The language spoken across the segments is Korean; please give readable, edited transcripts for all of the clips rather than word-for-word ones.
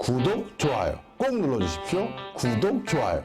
구독, 좋아요 꼭 눌러주십시오. 구독, 좋아요.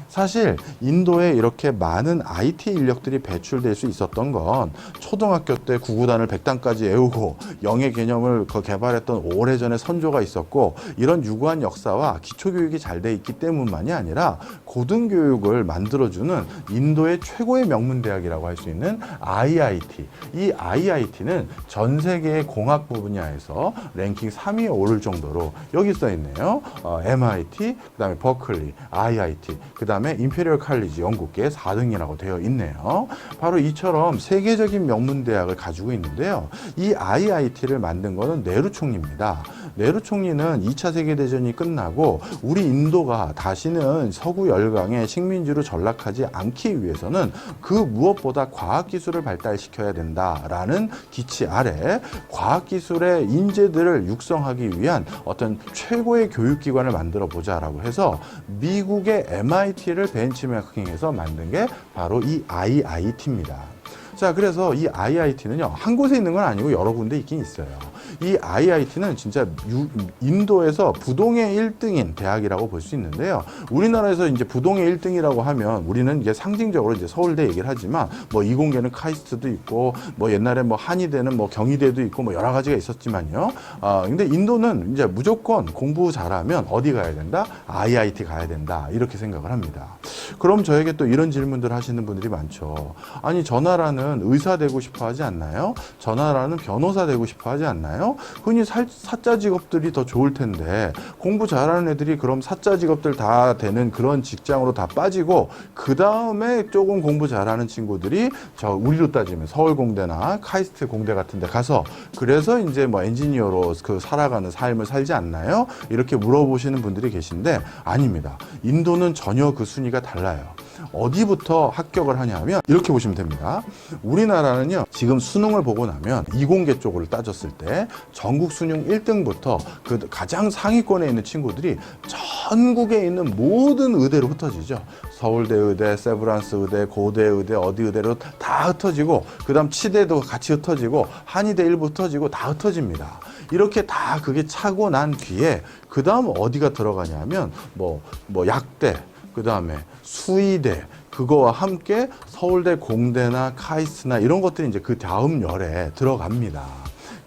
사실 인도에 이렇게 많은 IT 인력들이 배출될 수 있었던 건 초등학교 때 구구단을 100단까지 외우고 영의 개념을 개발했던 오래전의 선조가 있었고, 이런 유구한 역사와 기초교육이 잘 돼 있기 때문만이 아니라 고등교육을 만들어주는 인도의 최고의 명문대학이라고 할 수 있는 IIT. 이 IIT는 전 세계의 공학부 분야에서 랭킹 3위에 오를 정도로 여기 써 있네요. MIT, 그 다음에 버클리, IIT, 그 다음에 임페리얼 칼리지 영국계 4등이라고 되어 있네요. 바로 이처럼 세계적인 명문대학을 가지고 있는데요. 이 IIT를 만든 거는 네루 총리입니다. 네루 총리는 2차 세계대전이 끝나고 우리 인도가 다시는 서구 열강의 식민지로 전락하지 않기 위해서는 그 무엇보다 과학기술을 발달시켜야 된다라는 기치 아래 과학기술의 인재들을 육성하기 위한 어떤 최고의 교육기관을 만들어 보자라고 해서 미국의 MIT를 벤치마킹해서 만든 게 바로 이 IIT입니다. 자, 그래서 이 IIT는요, 한 곳에 있는 건 아니고 여러 군데 있긴 있어요. 이 IIT는 진짜 인도에서 부동의 1등인 대학이라고 볼 수 있는데요. 우리나라에서 이제 부동의 1등이라고 하면 우리는 이제 상징적으로 이제 서울대 얘기를 하지만 뭐 이공계는 카이스트도 있고 뭐 옛날에 뭐 한의대는 뭐 경희대도 있고 뭐 여러 가지가 있었지만요. 근데 인도는 이제 무조건 공부 잘하면 어디 가야 된다? IIT 가야 된다. 이렇게 생각을 합니다. 그럼 저에게 또 이런 질문들 하시는 분들이 많죠. 아니, 저 나라는 의사 되고 싶어 하지 않나요? 저 나라는 변호사 되고 싶어 하지 않나요? 흔히 사자 직업들이 더 좋을 텐데 공부 잘하는 애들이 그럼 사자 직업들 다 되는 그런 직장으로 다 빠지고 그 다음에 조금 공부 잘하는 친구들이 우리로 따지면 서울공대나 카이스트 공대 같은 데 가서 그래서 이제 뭐 엔지니어로 살아가는 삶을 살지 않나요? 이렇게 물어보시는 분들이 계신데 아닙니다. 인도는 전혀 그 순위가 달라요. 어디부터 합격을 하냐면 이렇게 보시면 됩니다. 우리나라는요, 지금 수능을 보고 나면 이공계 쪽으로 따졌을 때 전국 수능 1등부터 그 가장 상위권에 있는 친구들이 전국에 있는 모든 의대로 흩어지죠. 서울대 의대, 세브란스 의대, 고대 의대, 어디 의대로 다 흩어지고, 그 다음 치대도 같이 흩어지고, 한의대 일부 흩어지고 다 흩어집니다. 이렇게 다 그게 차고 난 뒤에 그 다음 어디가 들어가냐면 뭐 약대, 그 다음에 수의대, 그거와 함께 서울대 공대나 카이스트나 이런 것들이 이제 그 다음 열에 들어갑니다.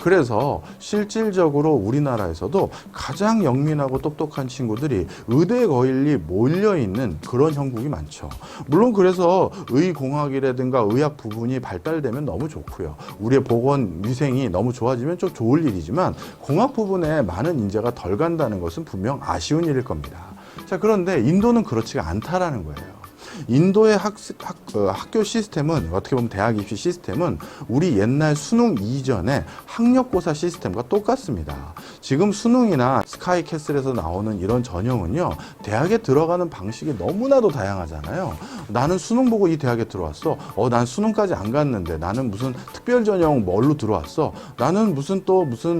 그래서 실질적으로 우리나라에서도 가장 영민하고 똑똑한 친구들이 의대 거일이 몰려있는 그런 형국이 많죠. 물론 그래서 의공학이라든가 의학 부분이 발달되면 너무 좋고요. 우리의 보건 위생이 너무 좋아지면 좀 좋을 일이지만 공학 부분에 많은 인재가 덜 간다는 것은 분명 아쉬운 일일 겁니다. 자, 그런데 인도는 그렇지가 않다라는 거예요. 인도의 학교 시스템은, 어떻게 보면 대학 입시 시스템은 우리 옛날 수능 이전의 학력고사 시스템과 똑같습니다. 지금 수능이나 스카이캐슬에서 나오는 이런 전형은요, 대학에 들어가는 방식이 너무나도 다양하잖아요. 나는 수능 보고 이 대학에 들어왔어. 난 수능까지 안 갔는데 나는 무슨 특별 전형 뭘로 들어왔어. 나는 무슨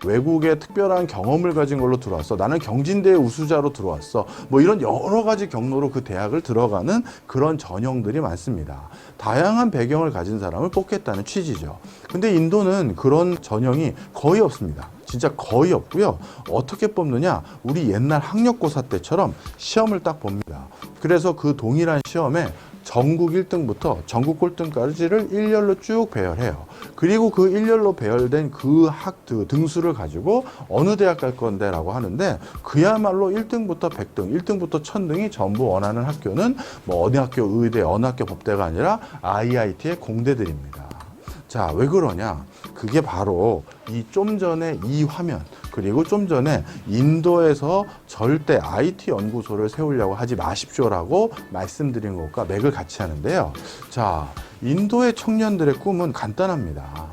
외국의 특별한 경험을 가진 걸로 들어왔어. 나는 경진대 우수자로 들어왔어. 뭐 이런 여러 가지 경로로 그 대학을 들어가는 그런 전형들이 많습니다. 다양한 배경을 가진 사람을 뽑겠다는 취지죠. 근데 인도는 그런 전형이 거의 없습니다. 진짜 거의 없고요. 어떻게 뽑느냐? 우리 옛날 학력고사 때처럼 시험을 딱 봅니다. 그래서 그 동일한 시험에 전국 1등부터 전국 꼴등까지를 일렬로 쭉 배열해요. 그리고 그 일렬로 배열된 그 등수를 가지고 어느 대학 갈 건데라고 하는데, 그야말로 1등부터 100등, 1등부터 1000등이 전부 원하는 학교는 뭐 어느 학교 의대, 어느 학교 법대가 아니라 IIT의 공대들입니다. 자, 왜 그러냐? 그게 바로 이 좀 전에 이 화면, 그리고 좀 전에 인도에서 절대 IT 연구소를 세우려고 하지 마십시오라고 말씀드린 것과 맥을 같이 하는데요. 자, 인도의 청년들의 꿈은 간단합니다.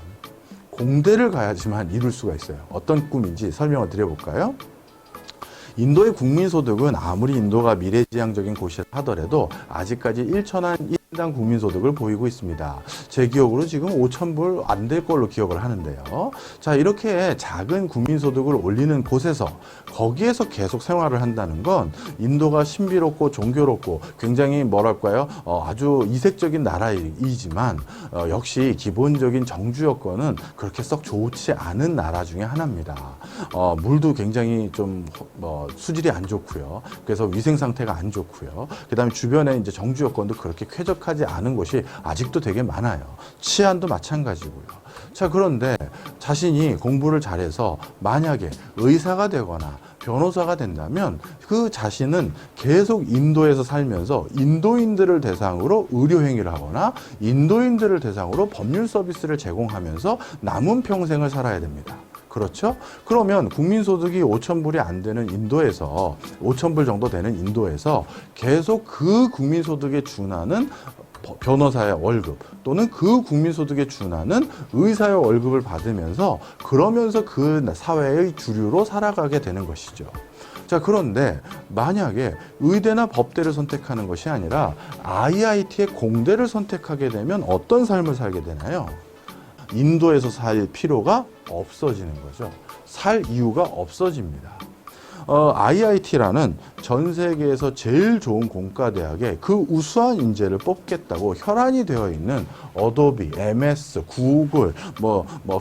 공대를 가야지만 이룰 수가 있어요. 어떤 꿈인지 설명을 드려볼까요? 인도의 국민소득은 아무리 인도가 미래지향적인 곳이라 하더라도 아직까지 1천한 당 국민소득을 보이고 있습니다. 제 기억으로 지금 5,000불 안 될 걸로 기억을 하는데요. 자, 이렇게 작은 국민소득을 올리는 곳에서 거기에서 계속 생활을 한다는 건 인도가 신비롭고 종교롭고 굉장히 뭐랄까요? 아주 이색적인 나라이지만 역시 기본적인 정주 여건은 그렇게 썩 좋지 않은 나라 중에 하나입니다. 물도 굉장히 좀 수질이 안 좋고요. 그래서 위생 상태가 안 좋고요. 그다음에 주변에 이제 정주 여건도 그렇게 쾌적하지 않은 곳이 아직도 되게 많아요. 치안도 마찬가지고요. 자, 그런데 자신이 공부를 잘해서 만약에 의사가 되거나 변호사가 된다면 그 자신은 계속 인도에서 살면서 인도인들을 대상으로 의료 행위를 하거나 인도인들을 대상으로 법률 서비스를 제공하면서 남은 평생을 살아야 됩니다. 그렇죠? 그러면 국민소득이 5,000불이 안 되는 인도에서 5,000불 정도 되는 인도에서 계속 그 국민소득에 준하는 변호사의 월급 또는 그 국민소득에 준하는 의사의 월급을 받으면서 그러면서 그 사회의 주류로 살아가게 되는 것이죠. 자, 그런데 만약에 의대나 법대를 선택하는 것이 아니라 IIT의 공대를 선택하게 되면 어떤 삶을 살게 되나요? 인도에서 살 필요가 없어지는 거죠. 살 이유가 없어집니다. IIT라는 전 세계에서 제일 좋은 공과대학에 그 우수한 인재를 뽑겠다고 혈안이 되어 있는 어도비, MS, 구글,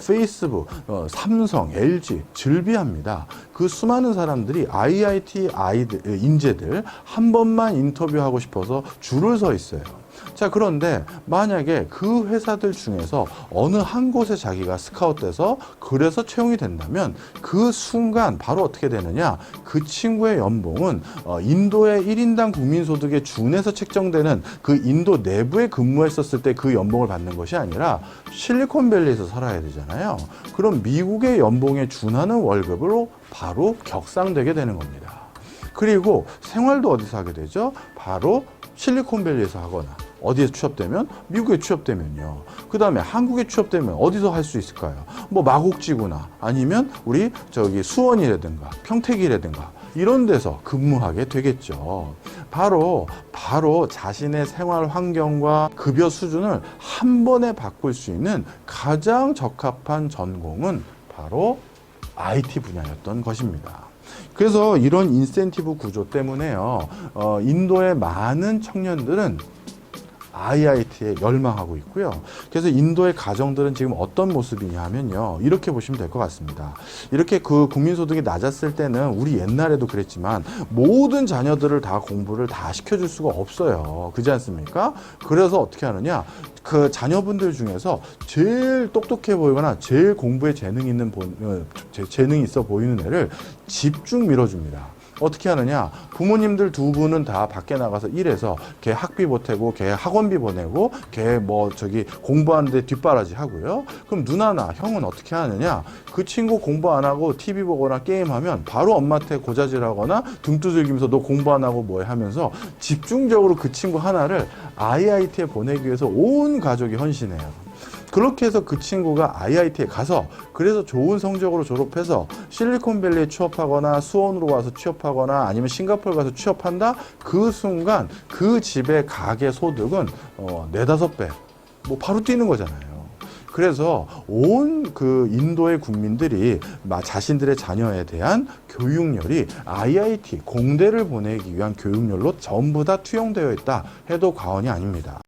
페이스북, 삼성, LG 즐비합니다. 그 수많은 사람들이 IIT 인재들 한 번만 인터뷰하고 싶어서 줄을 서 있어요. 자, 그런데 만약에 그 회사들 중에서 어느 한 곳에 자기가 스카웃돼서 그래서 채용이 된다면 그 순간 바로 어떻게 되느냐, 그 친구의 연봉은 인도의 1인당 국민소득에 준해서 책정되는 그 인도 내부에 근무했었을 때 그 연봉을 받는 것이 아니라 실리콘밸리에서 살아야 되잖아요. 그럼 미국의 연봉에 준하는 월급으로 바로 격상되게 되는 겁니다. 그리고 생활도 어디서 하게 되죠? 바로 실리콘밸리에서 하거나 어디에 취업되면 미국에 취업되면요. 그 다음에 한국에 취업되면 어디서 할 수 있을까요? 마곡지구나 아니면 우리 수원이라든가 평택이라든가 이런 데서 근무하게 되겠죠. 바로 자신의 생활 환경과 급여 수준을 한 번에 바꿀 수 있는 가장 적합한 전공은 바로 IT 분야였던 것입니다. 그래서 이런 인센티브 구조 때문에요. 인도의 많은 청년들은 IIT에 열망하고 있고요. 그래서 인도의 가정들은 지금 어떤 모습이냐 하면요. 이렇게 보시면 될 것 같습니다. 이렇게 그 국민소득이 낮았을 때는 우리 옛날에도 그랬지만 모든 자녀들을 다 공부를 다 시켜줄 수가 없어요. 그렇지 않습니까? 그래서 어떻게 하느냐. 그 자녀분들 중에서 제일 똑똑해 보이거나 제일 공부에 재능이 있어 보이는 애를 집중 밀어줍니다. 어떻게 하느냐? 부모님들 두 분은 다 밖에 나가서 일해서 걔 학비 보태고 걔 학원비 보내고 걔 공부하는데 뒷바라지 하고요. 그럼 누나나 형은 어떻게 하느냐? 그 친구 공부 안 하고 TV 보거나 게임하면 바로 엄마한테 고자질하거나 등 두들기면서 너 공부 안 하고 뭐해 하면서 집중적으로 그 친구 하나를 IIT에 보내기 위해서 온 가족이 헌신해요. 그렇게 해서 그 친구가 IIT에 가서 그래서 좋은 성적으로 졸업해서 실리콘밸리에 취업하거나 수원으로 와서 취업하거나 아니면 싱가포르 가서 취업한다? 그 순간 그 집의 가계 소득은 4-5배 바로 뛰는 거잖아요. 그래서 온 그 인도의 국민들이 자신들의 자녀에 대한 교육열이 IIT 공대를 보내기 위한 교육열로 전부 다 투영되어 있다 해도 과언이 아닙니다.